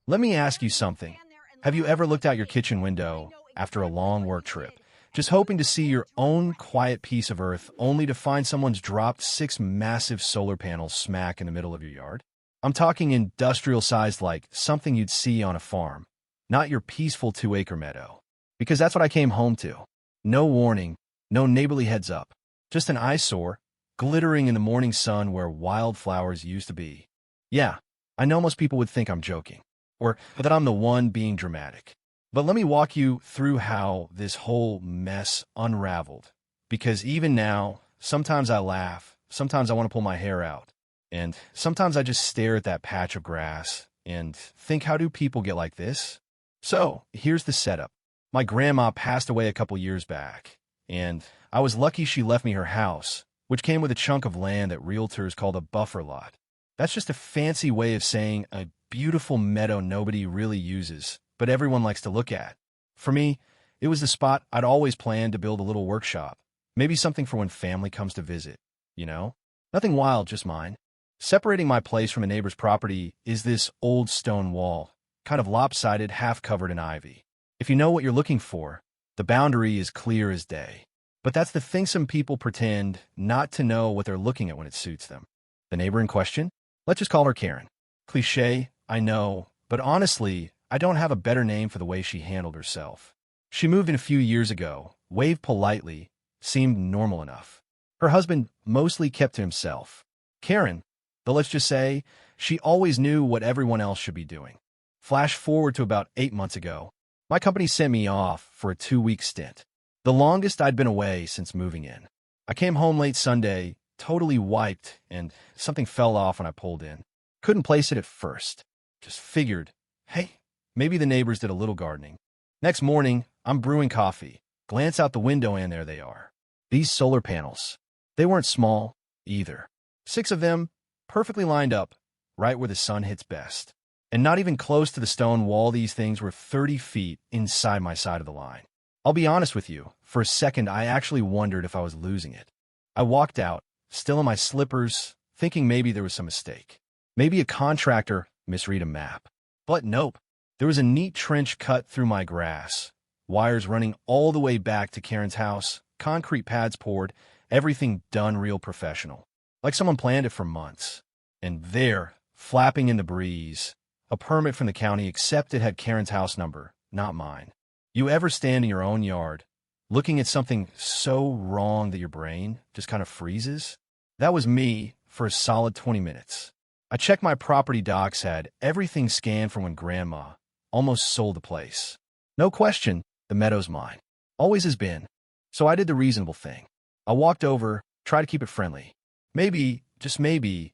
Let me ask you something. Have you ever looked out your kitchen window after a long work trip, just hoping to see your own quiet piece of earth, only to find someone's dropped 6 massive solar panels smack in the middle of your yard? I'm talking industrial-sized, like something you'd see on a farm, not your peaceful 2-acre meadow. Because that's what I came home to. No warning, no neighborly heads up, just an eyesore, glittering in the morning sun where wildflowers used to be. Yeah, I know most people would think I'm joking, or that I'm the one being dramatic. But let me walk you through how this whole mess unraveled. Because even now, sometimes I laugh, sometimes I want to pull my hair out, and sometimes I just stare at that patch of grass and think, how do people get like this? So, here's the setup. My grandma passed away a couple years back, and I was lucky she left me her house, which came with a chunk of land that realtors called a buffer lot. That's just a fancy way of saying a beautiful meadow nobody really uses, but everyone likes to look at. For me, it was the spot I'd always planned to build a little workshop, maybe something for when family comes to visit, you know? Nothing wild, just mine. Separating my place from a neighbor's property is this old stone wall, kind of lopsided, half covered in ivy. If you know what you're looking for, the boundary is clear as day. But that's the thing, some people pretend not to know what they're looking at when it suits them. The neighbor in question? Let's just call her Karen. Cliché, I know, but honestly, I don't have a better name for the way she handled herself. She moved in a few years ago, waved politely, seemed normal enough. Her husband mostly kept to himself. Karen, though, let's just say, she always knew what everyone else should be doing. Flash forward to about 8 months ago. My company sent me off for a 2-week stint, the longest I'd been away since moving in. I came home late Sunday, totally wiped, and something fell off when I pulled in. Couldn't place it at first. Just figured, hey, maybe the neighbors did a little gardening. Next morning, I'm brewing coffee. Glance out the window and there they are. These solar panels. They weren't small, either. 6 of them, perfectly lined up, right where the sun hits best. And not even close to the stone wall, these things were 30 feet inside my side of the line. I'll be honest with you, for a second I actually wondered if I was losing it. I walked out, still in my slippers, thinking maybe there was some mistake. Maybe a contractor misread a map. But nope, there was a neat trench cut through my grass, wires running all the way back to Karen's house, concrete pads poured, everything done real professional. Like someone planned it for months. And there, flapping in the breeze, a permit from the county, except it had Karen's house number, not mine. You ever stand in your own yard, looking at something so wrong that your brain just kind of freezes? That was me for a solid 20 minutes. I checked my property docs, had everything scanned from when Grandma almost sold the place. No question, the meadow's mine. Always has been. So I did the reasonable thing. I walked over, tried to keep it friendly. Maybe, just maybe,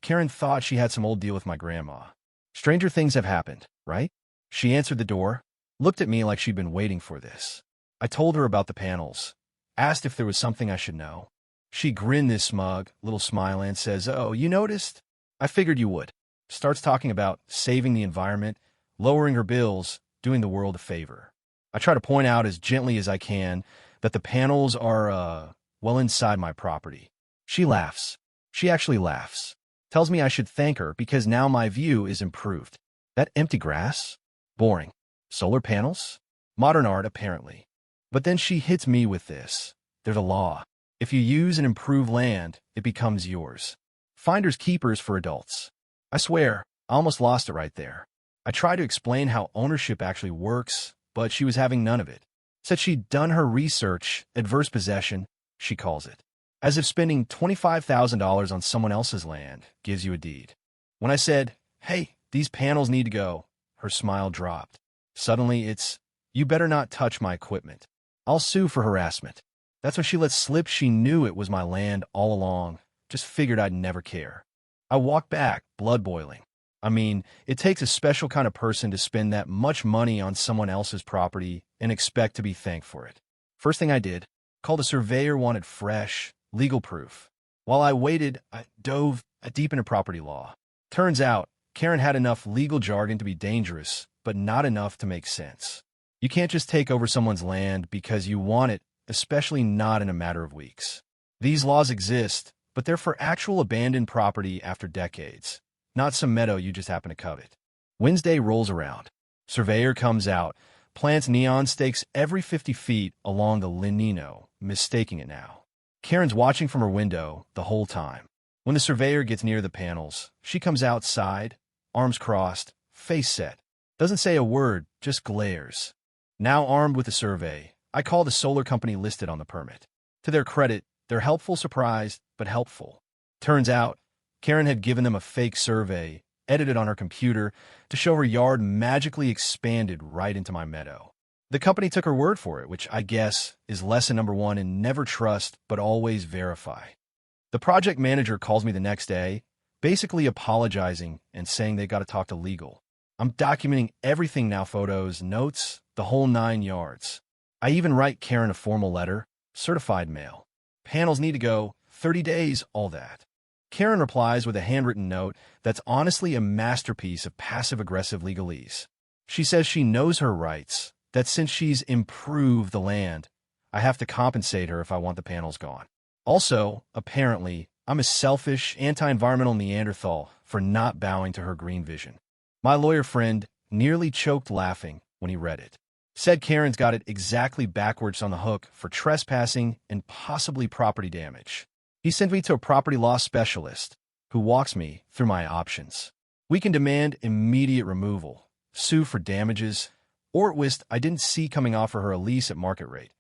Karen thought she had some old deal with my grandma. Stranger things have happened, right? She answered the door, looked at me like she'd been waiting for this. I told her about the panels, asked if there was something I should know. She grinned this smug little smile and says, "Oh, you noticed? I figured you would." Starts talking about saving the environment, lowering her bills, doing the world a favor. I try to point out as gently as I can that the panels are, well inside my property. She laughs. She actually laughs. Tells me I should thank her because now my view is improved. That empty grass? Boring. Solar panels? Modern art, apparently. But then she hits me with this. There's a law. If you use and improve land, it becomes yours. Finders keepers for adults. I swear, I almost lost it right there. I tried to explain how ownership actually works, but she was having none of it. Said she'd done her research, adverse possession, she calls it. As if spending $25,000 on someone else's land gives you a deed. When I said, "Hey, these panels need to go," her smile dropped. Suddenly it's, "You better not touch my equipment. I'll sue for harassment." That's when she let slip she knew it was my land all along, just figured I'd never care. I walked back, blood boiling. I mean, it takes a special kind of person to spend that much money on someone else's property and expect to be thanked for it. First thing I did, called a surveyor, wanted fresh, legal proof. While I waited, I dove deep into property law. Turns out, Karen had enough legal jargon to be dangerous, but not enough to make sense. You can't just take over someone's land because you want it, especially not in a matter of weeks. These laws exist, but they're for actual abandoned property after decades, not some meadow you just happen to covet. Wednesday rolls around. Surveyor comes out, plants neon stakes every 50 feet along the Lenino, mistaking it now. Karen's watching from her window the whole time. When the surveyor gets near the panels, she comes outside, arms crossed, face set. Doesn't say a word, just glares. Now armed with the survey, I call the solar company listed on the permit. To their credit, they're helpful, surprised, but helpful. Turns out, Karen had given them a fake survey, edited on her computer, to show her yard magically expanded right into my meadow. The company took her word for it, which I guess is lesson number 1 in never trust, but always verify. The project manager calls me the next day, basically apologizing and saying they got to talk to legal. I'm documenting everything now, photos, notes, the whole 9 yards. I even write Karen a formal letter, certified mail. Panels need to go, 30 days, all that. Karen replies with a handwritten note that's honestly a masterpiece of passive-aggressive legalese. She says she knows her rights, that since she's improved the land, I have to compensate her if I want the panels gone. Also, apparently, I'm a selfish, anti-environmental Neanderthal for not bowing to her green vision. My lawyer friend nearly choked laughing when he read it. Said Karen's got it exactly backwards on the hook for trespassing and possibly property damage. He sent me to a property law specialist who walks me through my options. We can demand immediate removal, sue for damages, or at worst, I didn't see coming offer her a lease at market rate.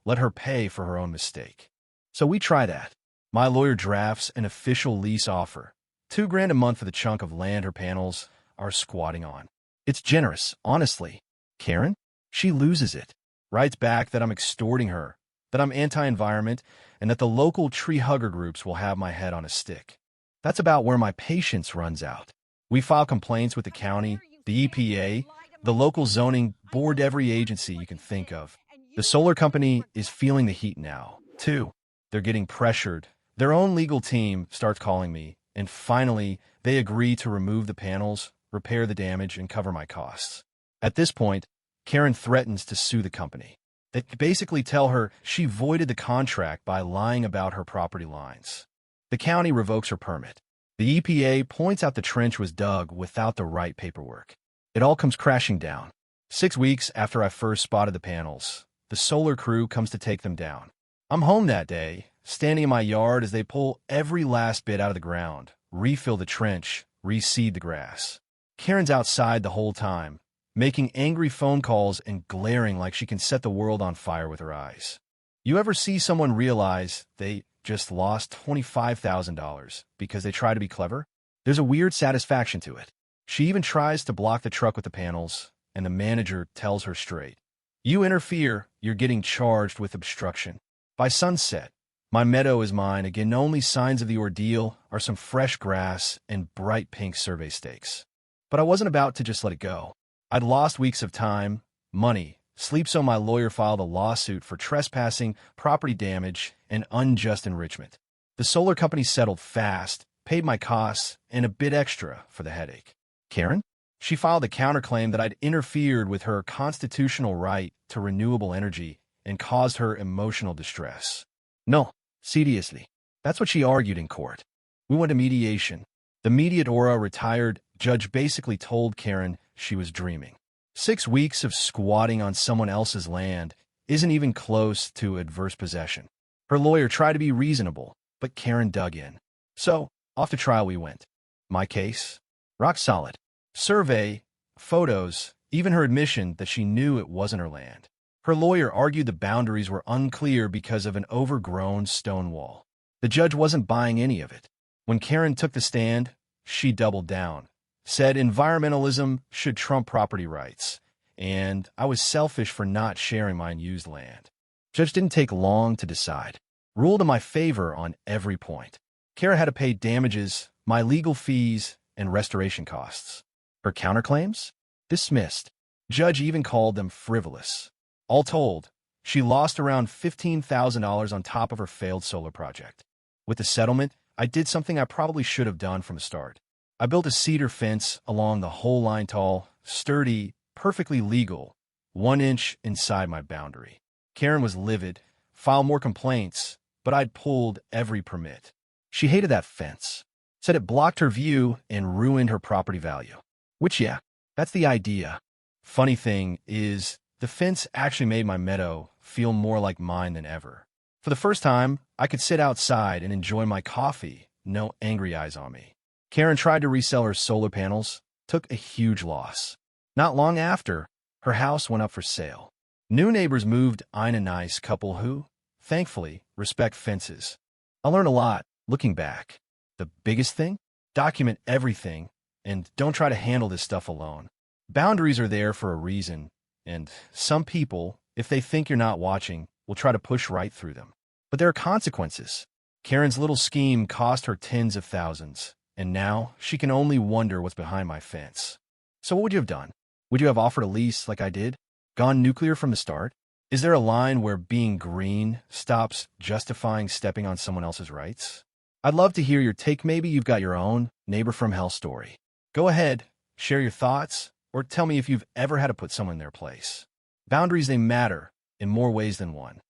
Let her pay for her own mistake. So we try that. My lawyer drafts an official lease offer. $2,000 a month for the chunk of land her panels are squatting on. It's generous, honestly. Karen? She loses it. Writes back that I'm extorting her, that I'm anti-environment, and that the local tree hugger groups will have my head on a stick. That's about where my patience runs out. We file complaints with the county, the EPA, the local zoning board, every agency you can think of. The solar company is feeling the heat now, too. They're getting pressured. Their own legal team starts calling me, and finally, they agree to remove the panels, repair the damage, and cover my costs. At this point, Karen threatens to sue the company. They basically tell her she voided the contract by lying about her property lines. The county revokes her permit. The EPA points out the trench was dug without the right paperwork. It all comes crashing down. 6 weeks after I first spotted the panels, the solar crew comes to take them down. I'm home that day, standing in my yard as they pull every last bit out of the ground, refill the trench, reseed the grass. Karen's outside the whole time, making angry phone calls and glaring like she can set the world on fire with her eyes. You ever see someone realize they just lost $25,000 because they try to be clever? There's a weird satisfaction to it. She even tries to block the truck with the panels, and the manager tells her straight, "You interfere, you're getting charged with obstruction." By sunset, my meadow is mine again. Only signs of the ordeal are some fresh grass and bright pink survey stakes. But I wasn't about to just let it go. I'd lost weeks of time, money, sleep, so my lawyer filed a lawsuit for trespassing, property damage, and unjust enrichment. The solar company settled fast, paid my costs, and a bit extra for the headache. Karen? She filed a counterclaim that I'd interfered with her constitutional right to renewable energy and caused her emotional distress. No, seriously. That's what she argued in court. We went to mediation. The mediator, retired judge, basically told Karen she was dreaming. 6 weeks of squatting on someone else's land isn't even close to adverse possession. Her lawyer tried to be reasonable, but Karen dug in. So, off to trial we went. My case? Rock solid. Survey, photos, even her admission that she knew it wasn't her land. Her lawyer argued the boundaries were unclear because of an overgrown stone wall. The judge wasn't buying any of it. When Karen took the stand, she doubled down, said environmentalism should trump property rights, and I was selfish for not sharing my unused land. Judge didn't take long to decide. Ruled in my favor on every point. Karen had to pay damages, my legal fees, and restoration costs. Her counterclaims? Dismissed. Judge even called them frivolous. All told, she lost around $15,000 on top of her failed solar project. With the settlement, I did something I probably should have done from the start. I built a cedar fence along the whole line, tall, sturdy, perfectly legal, 1 inch inside my boundary. Karen was livid, filed more complaints, but I'd pulled every permit. She hated that fence, said it blocked her view and ruined her property value. Which, yeah, That's the idea. Funny thing is, the fence actually made my meadow feel more like mine than ever. For the first time, I could sit outside and enjoy my coffee, no angry eyes on me. Karen tried to resell her solar panels, took a huge loss. Not long after, her house went up for sale. New neighbors moved in a nice couple who, thankfully, respect fences. I learned a lot looking back. The biggest thing? Document everything, and don't try to handle this stuff alone. Boundaries are there for a reason, and some people, if they think you're not watching, will try to push right through them. But there are consequences. Karen's little scheme cost her tens of thousands, and now she can only wonder what's behind my fence. So what would you have done? Would you have offered a lease like I did? Gone nuclear from the start? Is there a line where being green stops justifying stepping on someone else's rights? I'd love to hear your take. Maybe you've got your own neighbor from hell story. Go ahead, share your thoughts, or tell me if you've ever had to put someone in their place. Boundaries, they matter in more ways than one.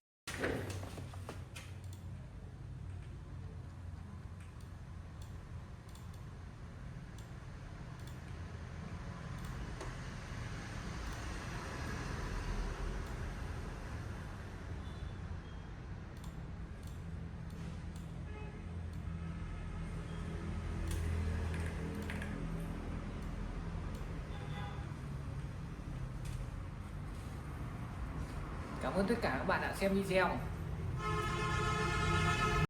Cảm ơn tất cả các bạn đã xem video.